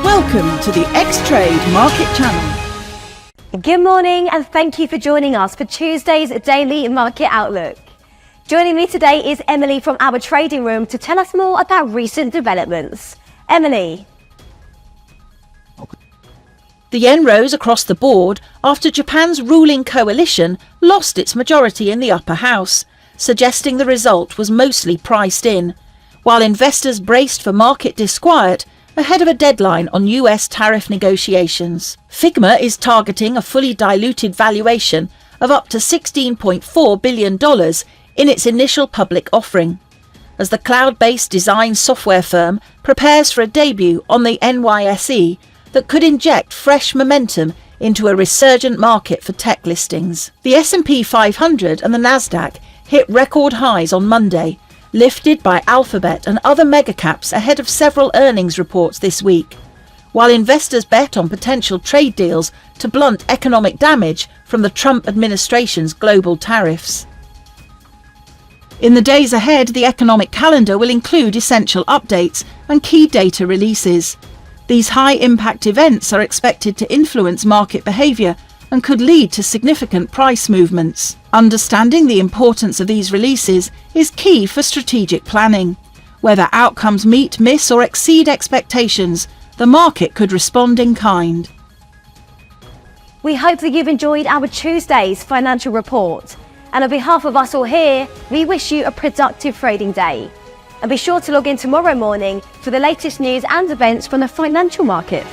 Welcome to the Xtrade Market Channel. Good morning and thank you for joining us for Tuesday's Daily Market Outlook. Joining me today is Emily from our trading room to tell us more about recent developments. Emily. The yen rose across the board after Japan's ruling coalition lost its majority in the upper house, suggesting the result was mostly priced in, while investors braced for market disquiet ahead of a deadline on US tariff negotiations. Figma is targeting a fully diluted valuation of up to $16.4 billion in its initial public offering, as the cloud-based design software firm prepares for a debut on the NYSE that could inject fresh momentum into a resurgent market for tech listings. The S&P 500 and the Nasdaq hit record highs on Monday, lifted by Alphabet and other megacaps ahead of several earnings reports this week, while investors bet on potential trade deals to blunt economic damage from the Trump administration's global tariffs. In the days ahead, the economic calendar will include essential updates and key data releases. These high-impact events are expected to influence market behaviour and could lead to significant price movements. Understanding the importance of these releases is key for strategic planning. Whether outcomes meet, miss or exceed expectations, the market could respond in kind. We hope that you've enjoyed our Tuesday's financial report. And on behalf of us all here, we wish you a productive trading day. And be sure to log in tomorrow morning for the latest news and events from the financial market.